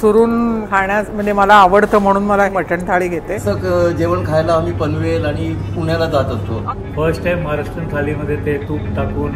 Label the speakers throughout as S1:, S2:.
S1: चुरून खाण्यास म्हणजे मला आवडतं म्हणून मला मटण थाळी घेते.
S2: जेवण खायला आम्ही पनवेल आणि पुण्याला जात असतो.
S3: फर्स्ट टाइम महाराष्ट्रीयन थालीमध्ये ते तूप टाकून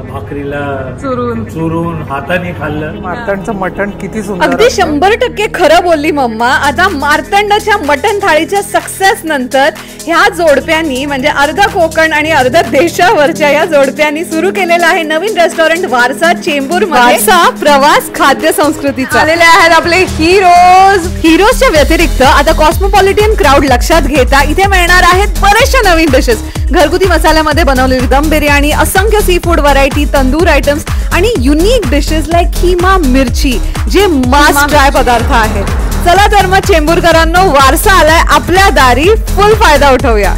S3: भाकरीला
S4: चुरून
S3: हाताने खाल्लं.
S1: मार्तंडचं मटण किती सुंदर.
S4: अगदी 100% खरं बोलली मम्मा. आता मार्तंडच्या मटण थाळीच्या सक्सेस नंतर ह्या जोडप्यांनी म्हणजे अर्ध कोकण आणि अर्ध देशावरच्या या जोडप्यांनी सुरू केलेलं आहे नवीन रेस्टॉरंट वारसा चेंबूर मध्ये. प्रवास खाद्य संस्कृतीचा आलेले आहेत आपले हिरोजच्या व्यतिरिक्त आता कॉस्मोपॉलिटन क्राऊड लक्षात घेता इथे मिळणार आहेत बरेचशा नवीन डिशेस. घरगुती मसाल्यामध्ये बनवलेली दम बिर्याणी, असंख्य seafood variety, tandoor items आणि युनिक डिशेस लाईक खीमा, मिरची जे मस्ट ट्राय पदार्थ आहेत. चला तर मग चेंबूरकरांनो, वारसा आलाय आपल्या दारी, फुल फायदा उठवूया.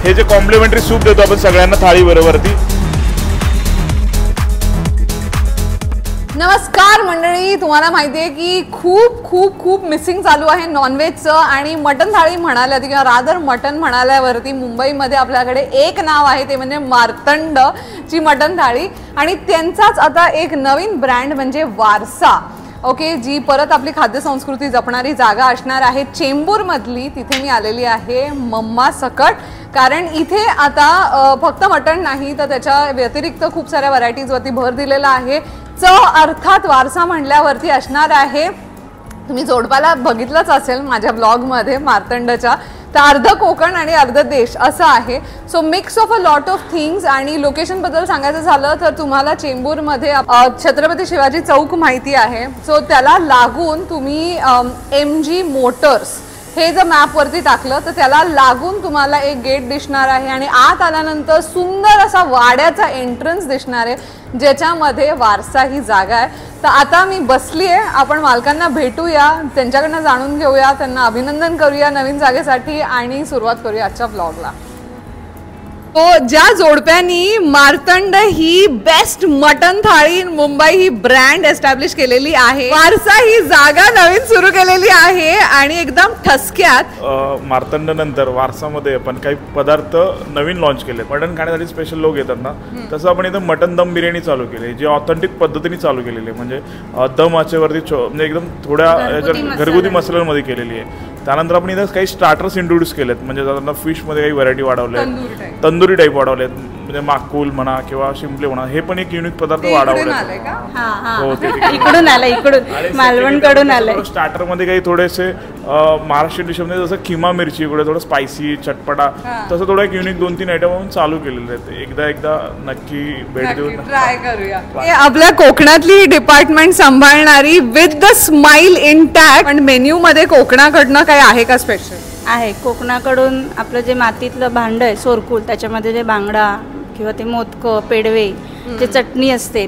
S5: हे जे कॉम्प्लिमेंटरी सूप देतो आपण सगळ्यांना थाळी बरोबरती.
S4: नमस्कार मंडळी, तुम्हाला माहिती आहे की खूप खूप खूप मिसिंग चालू आहे नॉनव्हेजचं. आणि मटन थाळी म्हणाल्या किंवा रादर मटन म्हणाल्यावरती मुंबईमध्ये आपल्याकडे एक नाव आहे, ते म्हणजे मार्तंडची मटन थाळी. आणि त्यांचाच आता एक नवीन ब्रँड म्हणजे वारसा, ओके, जी परत आपली खाद्य संस्कृती जपणारी जागा असणार आहे चेंबूरमधली. तिथे मी आलेली आहे मम्मा सकट, कारण इथे आता फक्त मटण नाही तर त्याच्या व्यतिरिक्त खूप साऱ्या व्हरायटीजवरती भर दिलेला आहे. चव अर्थात वारसा म्हणल्यावरती असणार आहे, तुम्ही जोडपाला बघितलंच असेल माझ्या ब्लॉगमध्ये मार्तंडच्या, तर अर्ध कोकण आणि अर्ध देश असं आहे. So mix of a lot of things. आणि लोकेशनबद्दल सांगायचं झालं तर तुम्हाला चेंबूरमध्ये छत्रपती शिवाजी चौक माहिती आहे. सो त्याला लागून तुम्ही MG मोटर्स हे जर मॅपवरती टाकलं तर त्याला लागून तुम्हाला एक गेट दिसणार आहे आणि आत आल्यानंतर सुंदर असा वाड्याचा एंट्रन्स दिसणार आहे, ज्याच्यामध्ये वारसा ही जागा आहे. तर आता मी बसली आहे, आपण मालकांना भेटूया, त्यांच्याकडनं जाणून घेऊया, त्यांना अभिनंदन करूया नवीन जागेसाठी आणि सुरुवात करूया आजच्या ब्लॉगला. तो ज्या जोडप्यांनी मार्तंड ही बेस्ट मटन थाळी मुंबई ही ब्रँड एस्टॅब्लिश केलेली आहे, वारसा ही जागा नवीन सुरू केलेली आहे आणि एकदम ठसक्यात.
S5: मार्तंड नंतर वारसामध्ये आपण काही पदार्थ नवीन लॉन्च केले. मटन खाण्यासाठी स्पेशल लोक येतात ना, तसं आपण इथं मटन दम बिर्याणी चालू केली, जी ऑथेंटिक पद्धतीने चालू केलेली आहे. म्हणजे दम आचेवरती म्हणजे एकदम थोड्या घरगुती मसाल्यांमध्ये केलेली आहे. त्यानंतर आपण इथं काही स्टार्टर्स इंट्रोड्यूस केलेत, म्हणजे त्यांना फिशमध्ये काही व्हरायटी वाढवल्या, तंदुरी टाईप वाढवलेत, म्हणजे माकुल म्हणा किंवा शिंपले म्हणा, हे पण एक युनिक पदार्थ वाढवले.
S6: इकडून आलं, इकडून मालवणकडून आलंय.
S5: स्टार्टरमध्ये काही थोडेसे महाराष्ट्रीयन डिशमध्ये जसं खिमा मिरची, इकडे थोडं स्पायसी चटपटा, तसं थोडं एक युनिक 2-3 आयटम आपण चालू केलेले आहेत. एकदा नक्की भेट देऊन
S4: ट्राय करूया. आपल्या कोकणातली डिपार्टमेंट सांभाळणारी विथ द स्माइल इंटॅक्ट. पण मेन्यू मध्ये कोकणाकडनं काय आहे का स्पेशल?
S6: आहे, कोकणाकडून आपलं जे मातीतलं भांड आहे सोरकूल, त्याच्यामध्ये जे बांगडा किंवा ते मोदकं, पेडवे, जे चटणी असते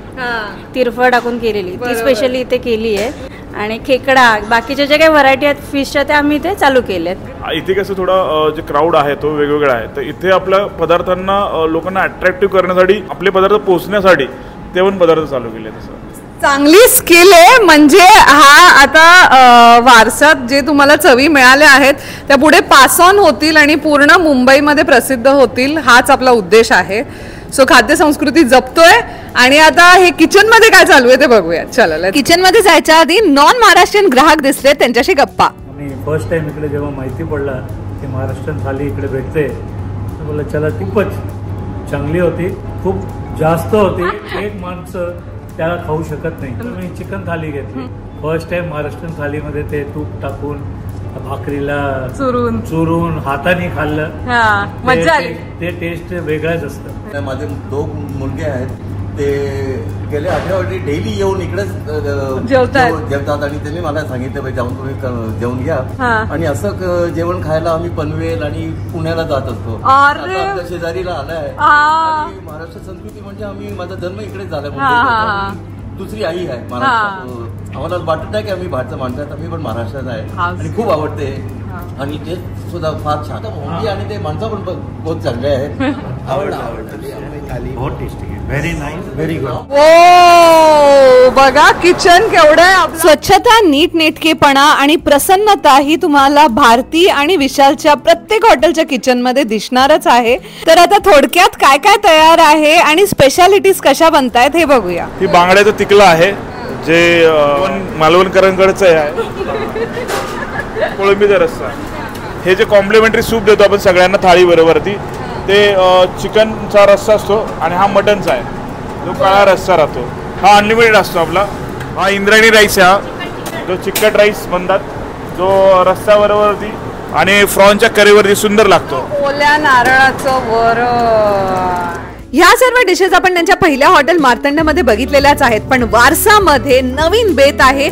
S6: तिरफळ टाकून केलेली, ती स्पेशली इथे केली आहे. आणि खेकडा, बाकीच्या ज्या काही व्हरायटी आहेत फिशच्या, त्या आम्ही इथे चालू केल्यात.
S5: इथे कसं थोडा जे क्राऊड आहे तो वेगवेगळा आहे, तर इथे आपल्या पदार्थांना लोकांना अट्रॅक्टिव्ह करण्यासाठी, आपले पदार्थ पोहोचण्यासाठी ते पण पदार्थ चालू केले. तसं
S4: चांगली स्किल आहे. म्हणजे हा आता वारसात जे तुम्हाला चवी मिळाल्या आहेत त्या पुढे पास ऑन होतील आणि पूर्ण मुंबईमध्ये प्रसिद्ध होतील, हाच आपला उद्देश आहे. सो खाद्य संस्कृती जपतोय. आणि आता हे किचन मध्ये काय चालू आहे ते बघूया. चला, किचन मध्ये जायच्या आधी नॉन महाराष्ट्रीयन ग्राहक दिसले, त्यांच्याशी गप्पा.
S3: आणि फर्स्ट टाइम इकडे जेव्हा माहिती पडला की महाराष्ट्रीयन थाली इकडे भेटते, तर बोललं चला, खूपच चांगली होती, खूप जास्त होती, एक माणसं त्याला खाऊ शकत नाही. तर मी चिकन थाली घेतली. फर्स्ट टाइम महाराष्ट्रीयन थालीमध्ये ते तूप टाकून भाकरीला चुरून हाताने खाल्लं,
S4: मजा आली.
S3: ते टेस्ट वेगळाच असतं.
S2: माझे 2 मुलगे आहेत, ते गेल्या आठवड्यावरती डेली येऊन इकडेच जेवतात आणि त्यांनी मला सांगितलं जाऊन तुम्ही जेवून घ्या. आणि असं जेवण खायला आम्ही पनवेल आणि पुण्याला जात असतो. आपल्या शेजारीला आलाय. महाराष्ट्र संस्कृती म्हणजे आम्ही, माझा जन्म इकडेच झाला, दुसरी आई आहे महाराष्ट्रात. आम्हाला वाटत नाही की आम्ही बाहेरचं माणसं आहेत, आम्ही पण महाराष्ट्रात आहे आणि खूप आवडते. आणि ते सुद्धा फार छान होती आणि ते माणसं पण बहुत चांगले आहेत.
S3: बहुत tasty, very nice, very good.
S4: ओ बघा किचन केवढं. स्वच्छता, नीटनेटकेपणा आणि प्रसन्नता ही तुम्हाला भारती आणि विशालच्या प्रत्येक हॉटेलच्या किचन मध्ये दिसणारच आहे. तर आता थोडक्यात काय काय तयार आहे आणि स्पेशालिटीज कशा बनतायत हे बघूया.
S5: ही बांगड्याचा तिकला आहे, जे मालवणकरांकडचं आहे कोळंबीचा रस्सा. हे जे कॉम्प्लिमेंटरी सूप देतो आपण सगळ्यांना थाळीबरोबरती, ते चिकनचा रस्सा असतो आणि हा मटनचा आहे, जो काळा रस्सा राहतो. हा अनलिमिटेड असतो आपला. हा इंद्रायणी राईस आहे, हा जो चिकट राईस म्हणतात, जो रस्स्याबरोबरती आणि फ्रॉनच्या करीवरती सुंदर लागतो.
S4: ओल्या नारळाचं वरण. ह्या सर्व डिशेस आपण त्यांच्या पहिल्या हॉटेल मार्तंडमध्ये बघितलेल्याच आहेत, पण वारसामध्ये नवीन बेत आहे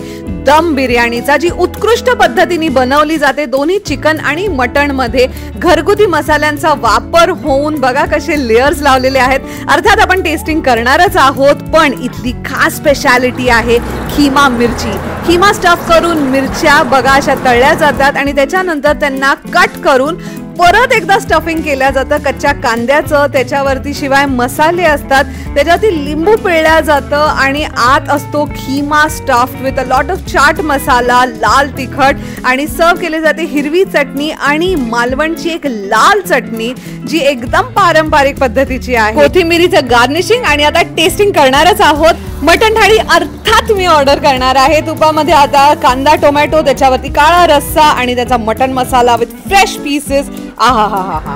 S4: दम बिर्याणीचा, जी उत्कृष्ट पद्धतीने बनवली जाते. दोन्ही चिकन आणि मटण मध्ये घरगुती मसाल्यांचा वापर होऊन बघा कसे लेयर्स लावलेले आहेत. अर्थात आपण टेस्टिंग करणारच आहोत, पण इथली खास स्पेशालिटी आहे खिमा मिरची. खिमा स्टफ करून मिरच्या बघा अशा तळल्या जातात आणि त्याच्यानंतर त्यांना कट करून परत एकदा स्टफिंग केलं जातं कच्च्या कांद्याचं. त्याच्यावरती शिवाय मसाले असतात, त्याच्यावरती लिंबू पिळल्या जातं आणि आत असतो keema stuffed with a lot of chaat masala, लाल तिखट आणि सर्व केले जाते हिरवी चटणी आणि मालवणची एक लाल चटणी जी एकदम पारंपरिक पद्धतीची आहे. कोथिंबिरीचं गार्निशिंग. आणि आता टेस्टिंग करणारच आहोत. मटण थाळी अर्थात मी ऑर्डर करणार आहे. तुपामध्ये आता कांदा टोमॅटो, त्याच्यावरती काळा रस्सा आणि त्याचा मटण मसाला विथ फ्रेश पीसेस. आहा हा हा हा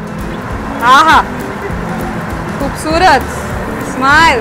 S4: हा हा, खूपसूरत स्माइल.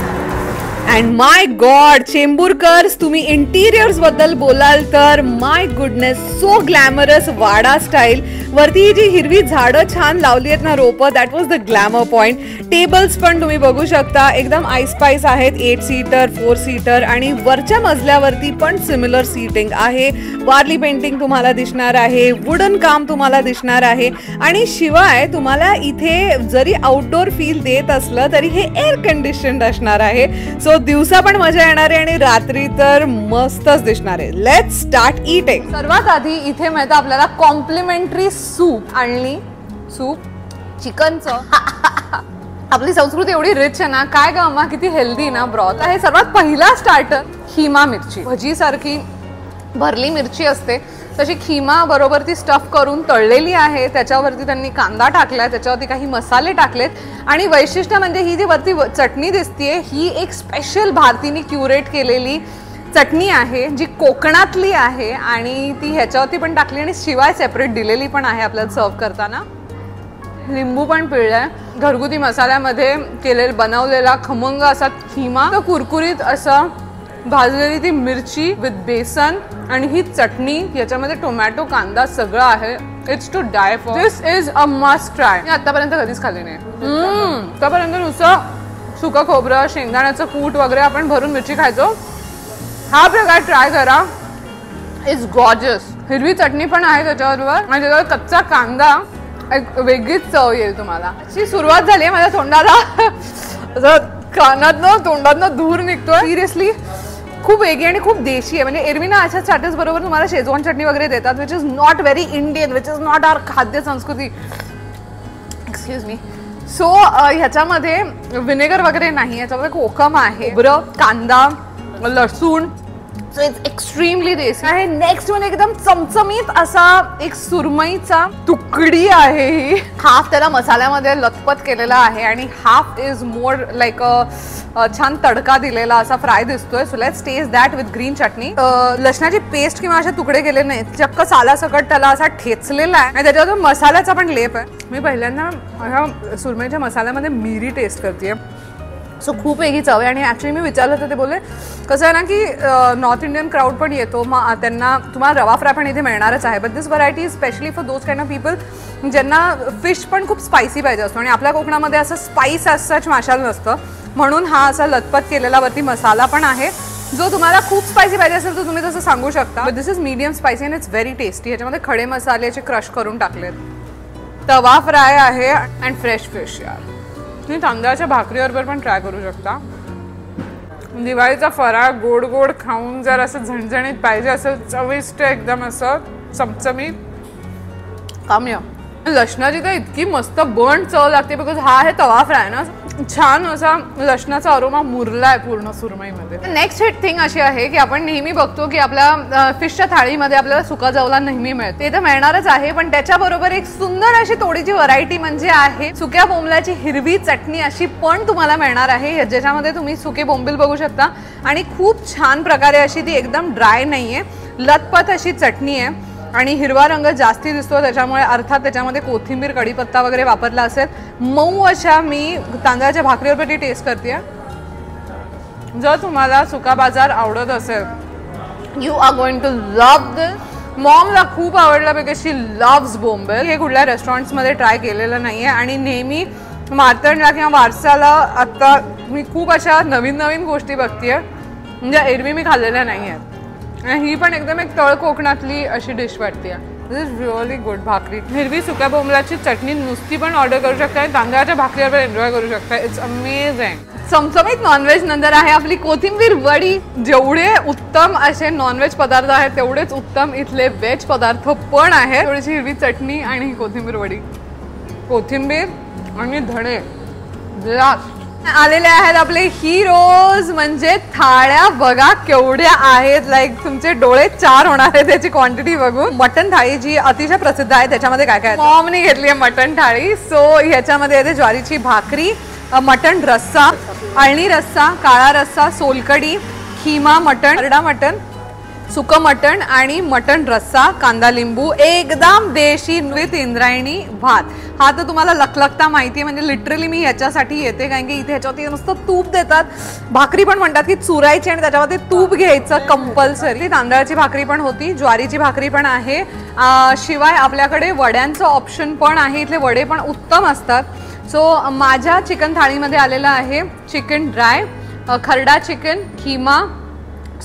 S4: अँड माय गॉड चेंबूरकर्स, तुम्ही इंटिरियर्स बद्दल बोलाल तर माय गुडनेस, सो ग्लॅमरस. वाडा स्टाईल. वरती जी हिरवी झाडं छान लावली आहेत ना, रोपं, that was the glamour point. Tables पण तुम्ही बघू शकता एकदम आईस्पाईस आहेत. 8 सीटर 4 सीटर आणि वरच्या मजल्यावरती पण सिमिलर सीटिंग आहे. वारली पेंटिंग तुम्हाला दिसणार आहे, वुडन काम तुम्हाला दिसणार आहे आणि शिवाय तुम्हाला इथे जरी आउटडोर फील देत असलं तरी हे एअर कंडिशन्ड असणार आहे. सो दिवसा पण मजा येणार आहे आणि रात्री तर मस्तच दिसणार आहे. Let's start eating. सर्वात आधी इथे मिळतं आपल्याला कॉम्प्लिमेंटरी सूप. आणली सूप चिकनचं. आपली संस्कृती एवढी रिच आहे ना, काय ग अम्मा, किती हेल्दी ना ब्रॉथ आहे. सर्वात पहिला स्टार्टर खिमा मिरची. भजी सारखी भरली मिरची असते तशी खिमा बरोबर ती स्टफ करून तळलेली आहे. त्याच्यावरती त्यांनी कांदा टाकलाय, त्याच्यावरती काही मसाले टाकलेत आणि वैशिष्ट्य म्हणजे ही जी वरती चटणी दिसतीये ही एक स्पेशल भारतीने क्युरेट केलेली चटणी आहे जी कोकणातली आहे आणि ती ह्याच्यावरती पण टाकली आणि शिवाय सेपरेट दिलेली पण आहे आपल्याला सर्व करताना. लिंबू पण पिळलाय. घरगुती मसाल्यामध्ये केलेला बनवलेला खमंग असा खिमा, कुरकुरीत असा भाजलेली ती मिरची विथ बेसन आणि ही चटणी, याच्यामध्ये टोमॅटो कांदा सगळं आहे. It's to die for. This is a must try. मी आतापर्यंत कधीच खाल्ली नाही. आतापर्यंत नुसतं सुकं खोबरं, शेंगदाण्याचं कूट वगैरे आपण भरून मिरची खायचो. हा प्रकार ट्राय करा. It's gorgeous. हिरवी चटणी पण आहे त्याच्याबरोबर आणि त्याच्यावर कच्चा कांदा, एक वेगळीच चव येईल तुम्हाला. अशी सुरुवात झाली आहे माझ्या तोंडाला, कानातनं तोंडातनं धूर निघतोय. सिरियसली खूप वेगळी आणि खूप देशी आहे. म्हणजे एरवी ना अशा स्टार्टर्स बरोबर तुम्हाला शेजवान चटणी वगैरे देतात, which is not very Indian, which is not our खाद्य संस्कृती. Excuse me. सो ह्याच्यामध्ये विनेगर वगैरे नाही, ह्याच्यामध्ये कोकम आहे, खोबरं, कांदा, लसूण. सो इट्स एक्स्ट्रीमली देसी आहे. नेक्स्ट मध्ये एकदम चमचमीत असा एक सुरमईचा तुकडी आहे ही. हाफ त्याला मसाल्यामध्ये लथपथ केलेला आहे आणि हाफ इज मोर लाईक छान तडका दिलेला असा फ्राय दिसतोय. So let's test that with green chutney. लसणाची पेस्ट किंवा अशा तुकडे केले नाही, चक्क सालासकट त्याला असा ठेचलेला आहे आणि त्याच्यावर मसाल्याचा पण लेप आहे. मी पहिल्यांदा ह्या सुरमईच्या मसाल्यामध्ये मिरी टेस्ट करते. सो खूप वेगळी चव आहे आणि ॲक्च्युली मी विचारलं तर ते बोलले कसं आहे ना की नॉर्थ इंडियन क्राऊड पण येतो, मग त्यांना तुम्हाला रवा फ्राय पण इथे मिळणारच आहे. But this variety is specially for those kind of people ज्यांना फिश पण खूप स्पायसी पाहिजे असतो आणि आपल्या कोकणामध्ये असं स्पाइस ॲज सच माशाला नसतं, म्हणून हा असा लथपथ केलेला वरती मसाला पण आहे. जो तुम्हाला खूप स्पायसी पाहिजे असेल तर तुम्ही तसं सांगू शकता. But this is medium spicy and it's very tasty. ह्याच्यामध्ये खडे मसाल्याचे क्रश करून टाकलेत. तवा फ्राय आहे अँड फ्रेश फिश. यार तुम्ही तांदळाच्या भाकरीबरोबर पण ट्राय करू शकता. दिवाळीचा फराळ गोड गोड खाऊन जर असं झणझणीत पाहिजे असेल, चविष्ट एकदम असं चमचमीत, काम्य लसणाची तर इतकी मस्त बर्न चव लागते बिकॉज हा आहे तवा फ्राय ना, छान असा लसणाचा अरोमा मुरलाय पूर्ण सुरमईमध्ये. नेक्स्ट हिट थिंग अशी आहे की आपण नेहमी बघतो की आपल्या फिशच्या थाळीमध्ये आपल्याला सुका जवला नेहमी मिळते, ते तर मिळणारच आहे, पण त्याच्याबरोबर एक सुंदर अशी थोडीची व्हरायटी म्हणजे आहे सुक्या बोंबलाची हिरवी चटणी अशी पण तुम्हाला मिळणार आहे, ज्याच्यामध्ये तुम्ही सुके बोंबील बघू शकता आणि खूप छान प्रकारे अशी ती एकदम ड्राय नाहीये, लतपत अशी चटणी आहे आणि हिरवा रंग जास्ती दिसतो त्याच्यामुळे अर्थात त्याच्यामध्ये कोथिंबीर कढीपत्ता वगैरे वापरला असेल. मऊ अशा मी तांदळाच्या भाकरीवरती टेस्ट करते. जर तुम्हाला सुका बाजार आवडत असेल you are going to love this. मॉमला खूप आवडला बिकॉज शी लव्हज बोंबील. हे कुठल्या रेस्टॉरंट्समध्ये ट्राय केलेलं नाहीये आणि नेहमी मार्तंडला किंवा वारसाला आता मी खूप अशा नवीन नवीन गोष्टी बघतेय म्हणजे एरवी मी खाल्लेल्या नाही आहेत. ही पण एकदम एक तळ कोकणातली अशी डिश वाटते. दिस इज रिअली गुड. भाकरी हिरवी सुक्या बोंबलाची चटणी नुसती पण ऑर्डर करू शकता आणि तांदळाच्या भाकरीवर एन्जॉय करू शकता. It's amazing. चमचमीत नॉनव्हेज नंतर आहे आपली कोथिंबीर वडी. जेवढे उत्तम असे नॉनव्हेज पदार्थ आहेत तेवढेच उत्तम इथले व्हेज पदार्थ पण आहेत. थोडीशी हिरवी चटणी आणि कोथिंबीर वडी, कोथिंबीर आणि धणे आलेले आहेत आपले हिरोज म्हणजे थाळ्या. बघा केवढ्या आहेत, लाईक तुमचे डोळे चार होणार आहे त्याची क्वांटिटी बघून. मटन थाळी जी अतिशय प्रसिद्ध आहे त्याच्यामध्ये काय काय मॉमने घेतली आहे मटन थाळी. सो ह्याच्यामध्ये येते ज्वारीची भाकरी, मटन रस्सा, अळणी रस्सा, काळा रस्सा, सोलकडी, खिमा मटन, खरडा मटन, सुकं मटण आणि मटण रस्सा, कांदा लिंबू, एकदम देशी विथ इंद्रायणी भात. हा तर तुम्हाला लखलखता माहिती आहे म्हणजे लिटरली मी ह्याच्यासाठी येते कारण की इथे ह्याच्यावरती नुसतं तूप देतात. भाकरी पण म्हणतात की चुरायची आणि त्याच्यावरती तूप घ्यायचं कंपल्सरी. तांदळाची भाकरी पण होती, ज्वारीची भाकरी पण आहे, शिवाय आपल्याकडे वड्यांचं ऑप्शन पण आहे. इथले वडे पण उत्तम असतात. सो माझ्या चिकन थाळीमध्ये आलेलं आहे चिकन ड्राय, खरडा चिकन, खिमा,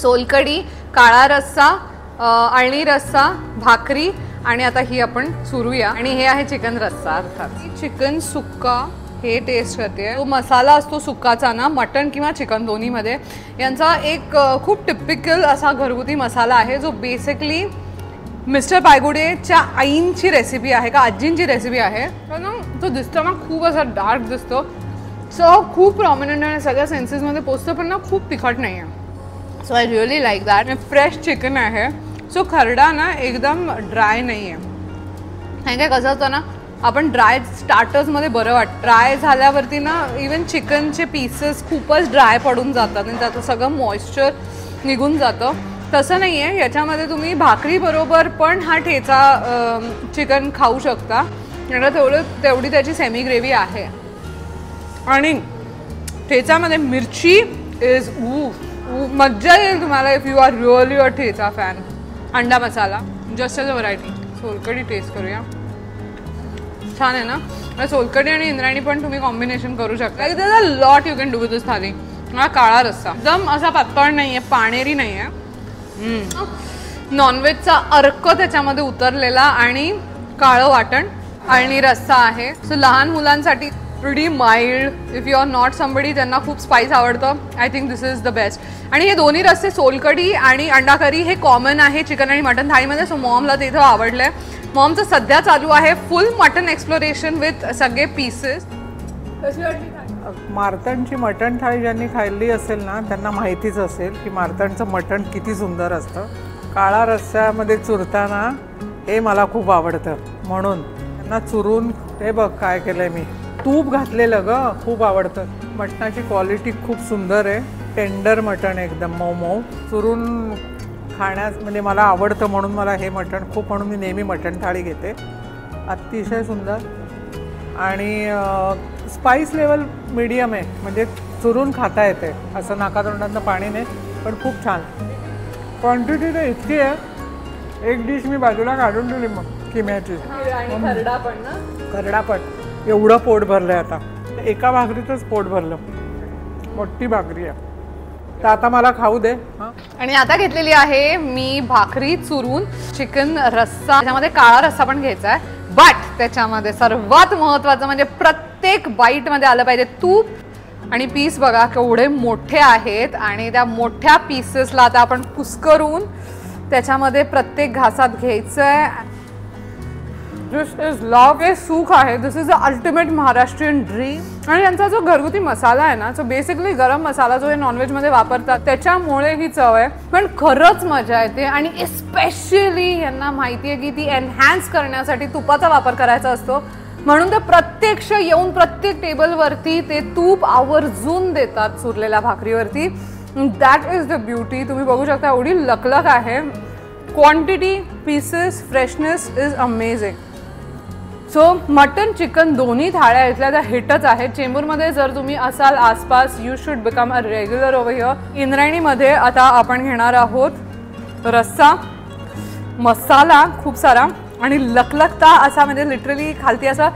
S4: सोलकडी, काळा रस्सा, अळणी रस्सा, भाकरी आणि आता ही आपण सुरूया. आणि हे आहे चिकन रस्सा अर्थात. चिकन सुक्का हे टेस्ट करते. तो मसाला असतो सुक्काचा ना, मटन किंवा चिकन दोन्हीमध्ये, यांचा एक खूप टिपिकल असा घरगुती मसाला आहे जो बेसिकली मिस्टर पायगुडेच्या आईंची रेसिपी आहे का आजींची रेसिपी आहे. तो दिसतो ना खूप असा डार्क दिसतो. सो खूप प्रॉमिनंट आणि सगळ्या सेन्सेसमध्ये पोचतो पण ना खूप तिखट नाही आहे. So I really like that. Fresh chicken आहे. सो खरडा ना एकदम ड्राय नाही आहे. हे काय कसं असतं ना आपण ड्राय स्टार्टर्समध्ये बरं वाटतं. ड्राय झाल्यावरती ना इवन चिकनचे पीसेस खूपच ड्राय पडून जातात आणि त्याचं सगळं मॉइश्चर निघून जातं. तसं नाही आहे. याच्यामध्ये तुम्ही भाकरी बरोबर पण हा ठेचा चिकन खाऊ शकता. तेवढी त्याची सेमी ग्रेव्ही आहे आणि ठेचामध्ये मिरची इज मज्जा येईल तुम्हाला if you are really a thecha fan. Anda masala just as a variety. सोलकडी टेस्ट करूया. छान आहे ना. सोलकडी आणि इंद्रायणी पण तुम्ही कॉम्बिनेशन करू शकता. There is a lot you can do with this thali. हा काळा रस्सा एकदम असा पातळ नाही आहे, पाणेरी नाही आहे. नॉनव्हेजचा अर्क त्याच्यामध्ये उतरलेला आणि काळं वाटण. अळणी रस्सा आहे. सो लहान मुलांसाठी pretty mild. If you are not somebody त्यांना खूप स्पाइस आवडतं, I think this is the best. आणि हे दोन्ही रस्से सोलकडी आणि अंडा करी हे कॉमन आहे चिकन आणि मटन थाळीमध्ये. सो मॉमला ते इथं आवडलंय. मॉमचं सध्या चालू आहे फुल मटन एक्सप्लोरेशन विथ सगळे पीसेस. कशी वाटली
S1: मार्तंडची मटण थाळी ज्यांनी खाल्ली असेल ना त्यांना माहितीच असेल की मार्तंडचं मटण किती सुंदर असतं. काळा रस्स्यामध्ये चुरताना हे मला खूप आवडतं म्हणून त्यांना चुरून हे बघ काय केलंय मी, तूप घातलेलं ग, खूप आवडतं. मटणाची क्वालिटी खूप सुंदर आहे. टेंडर मटण एकदम मऊ मऊ. चुरून खाण्यास म्हणजे मला आवडतं म्हणून मला हे मटण खूप, म्हणून मी नेहमी मटण थाळी घेते. अतिशय सुंदर आणि स्पाइस लेवल मीडियम आहे म्हणजे चुरून खाता येते असं नाकातोंडातनं पाणी नाही पण खूप छान. क्वांटिटी तर इतकी आहे एक डिश मी बाजूला काढून दिली मग किम्याची. खरडा पण एवढं पोट भरलंय आता. एका भाकरीतच पोट भरलं. मोठी भाकरी आहे. तर आता मला खाऊ दे.
S4: आणि आता घेतलेली आहे मी भाकरी चुरून चिकन रस्सा. त्याच्यामध्ये काळा रस्सा पण घ्यायचा आहे बट त्याच्यामध्ये सर्वात महत्त्वाचं म्हणजे प्रत्येक बाईटमध्ये आलं पाहिजे तूप. आणि पीस बघा केवढे मोठे आहेत आणि त्या मोठ्या पीसेसला आता आपण कुस्करून त्याच्यामध्ये प्रत्येक घासात घ्यायचं आहे. This is love. हे सुख आहे. This is the ultimate Maharashtrian dream. आणि यांचा जो घरगुती मसाला आहे ना, जो बेसिकली गरम मसाला जो हे नॉनव्हेज मध्ये वापरतात त्याच्यामुळे ही चव आहे. पण खरंच मजा येते. आणि एस्पेशली यांना माहिती आहे की ती एनहॅन्स करण्यासाठी तुपाचा वापर करायचा असतो. म्हणून ते प्रत्यक्ष येऊन प्रत्येक टेबलवरती ते तूप आवर्जून देतात चुरलेल्या भाकरीवरती. That is the beauty. तुम्ही बघू शकता एवढी लकलक आहे. Quantity, pieces, freshness is amazing. So mutton chicken दोन्ही थाळ्या इथल्या त्या हिटच आहेत. चेंबूरमध्ये जर तुम्ही असाल आसपास, you should become a regular over here. इंद्रायणीमध्ये आता आपण घेणार आहोत रस्सा, मसाला खूप सारा आणि लकलकता असा, म्हणजे लिटरली खालती असा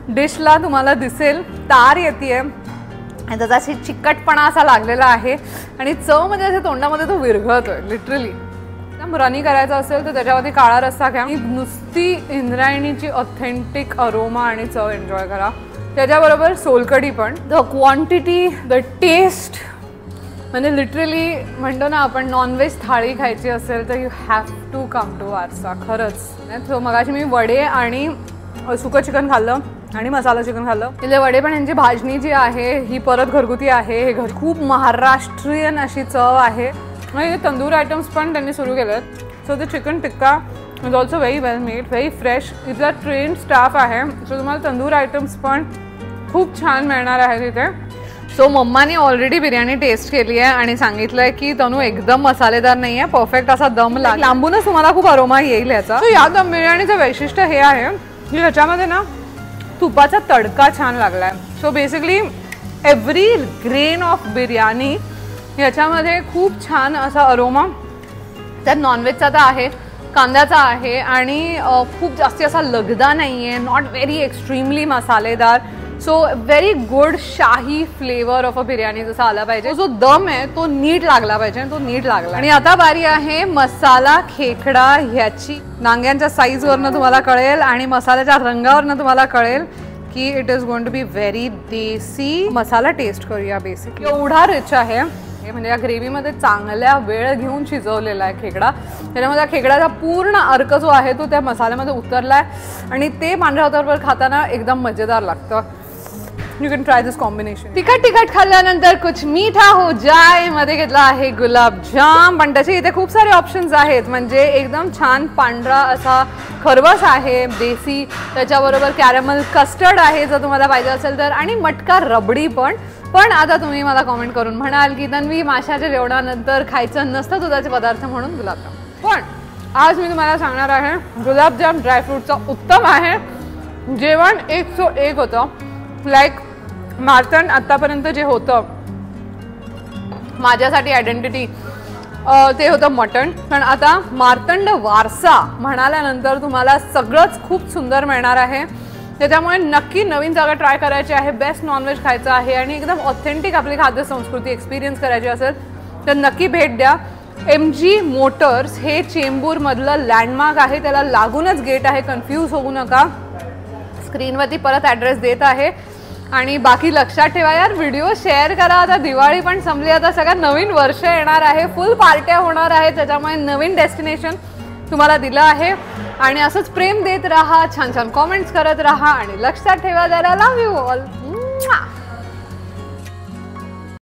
S4: डिशला तुम्हाला दिसेल तार येते आणि त्याचा अशी चिकटपणा असा लागलेला आहे आणि चव म्हणजे असे तोंडामध्ये तो विरघळतोय लिटरली. रनी करायचं असेल तर त्याच्यावरती काळा रस्सा घ्या. नुसती इंद्रायणीची ऑथेंटिक अरोमा आणि चव एन्जॉय करा. त्याच्याबरोबर सोलकढी पण. द क्वांटिटी, द टेस्ट, म्हणजे लिटरली म्हणतो ना आपण नॉनव्हेज थाळी खायची असेल तर you have to come to Varsa. खरंच. सो मगाशी मी वडे आणि सुकं चिकन खाल्लं आणि मसाला चिकन खाल्लं. इथले वडे पण यांची भाजणी जी आहे ही परत घरगुती आहे. हे घर खूप महाराष्ट्रीयन अशी चव आहे. आणि तंदूर आयटम्स पण त्यांनी सुरू केले आहेत. So the chicken tikka is also very well made, very fresh. इथला ट्रेन स्टाफ आहे. सो तुम्हाला तंदूर आयटम्स पण खूप छान मिळणार आहेत इथे. सो मम्माने ऑलरेडी बिर्याणी टेस्ट केली आहे आणि सांगितलंय की तनू एकदम मसालेदार नाही आहे, परफेक्ट असा दम लागेल. लांबूनच तुम्हाला खूप अरोमा येईल याचा. सो या दम बिर्याणीचं वैशिष्ट्य हे आहे की ह्याच्यामध्ये ना तुपाचा तडका छान लागलाय. So basically every grain of biryani याच्यामध्ये खूप छान असा अरोमा त्यात नॉनव्हेजचा तर आहे, कांद्याचा आहे आणि खूप जास्ती असा लगदा नाही आहे. नॉट व्हेरी एक्स्ट्रीमली मसालेदार. सो व्हेरी गुड शाही फ्लेवर ऑफ अ बिर्याणी जसा आला पाहिजे. जो दम आहे तो नीट लागला पाहिजे, तो नीट लागला. आणि आता बारी आहे मसाला खेकडा ह्याची. नांग्यांच्या साईजवरनं तुम्हाला कळेल आणि मसाल्याच्या रंगावरनं तुम्हाला कळेल की it is going to be very desi. Masala taste करूया. बेसिक एवढा रिच आहे म्हणजे या ग्रेव्हीमध्ये चांगल्या वेळ घेऊन शिजवलेला आहे खेकडा. त्याच्यामध्ये खेकड्याचा पूर्ण अर्क जो आहे तो त्या मसाल्यामध्ये उतरलाय आणि ते पांढऱ्या भाताबरोबर खाताना एकदम मजेदार लागतं. You can try this combination. तिखट खाल्ल्यानंतर कुछ मीठा हो जाय मध्ये घेतला आहे गुलाबजाम. पण त्याचे इथे खूप सारे ऑप्शन्स आहेत. म्हणजे एकदम छान पांढरा असा खरवस आहे देसी, त्याच्याबरोबर कॅरमल कस्टर्ड आहे जर तुम्हाला पाहिजे असेल तर, आणि मटका रबडी पण. पण आता तुम्ही मला कमेंट करून म्हणाल की तन्वी माशाच्या जेवणानंतर खायचं नसतं दुधाचे पदार्थ म्हणून गुलाबजाम. पण आज मी तुम्हाला सांगणार आहे गुलाबजाम ड्रायफ्रूटचा उत्तम आहे. जेवण 101 होतं. लाईक मार्तंड आत्तापर्यंत जे होतं माझ्यासाठी आयडेंटिटी ते होतं मटण. पण आता मार्तंड वारसा म्हणाल्यानंतर तुम्हाला सगळंच खूप सुंदर मिळणार आहे. त्याच्यामुळे नक्की नवीन जागा ट्राय करायची आहे, बेस्ट नॉनव्हेज खायचं आहे आणि एकदम ऑथेंटिक आपली खाद्य संस्कृती एक्सपिरियन्स करायची असेल तर नक्की भेट द्या. MG मोटर्स हे चेंबूरमधलं लँडमार्क आहे, त्याला लागूनच गेट आहे. कन्फ्यूज होऊ नका. स्क्रीनवरती परत ॲड्रेस देत आहे. आणि बाकी लक्षात ठेवा यार, व्हिडिओ शेअर करा. आता दिवाळी पण संपली, आता सगळं नवीन वर्ष येणार आहे, फुल पार्ट्या होणार आहेत. त्याच्यामुळे नवीन डेस्टिनेशन तुम्हाला दिलं आहे आणि असंच प्रेम देत राहा, छान छान कॉमेंट्स करत राहा आणि लक्षात ठेवा जरा लव्ह यू ऑल.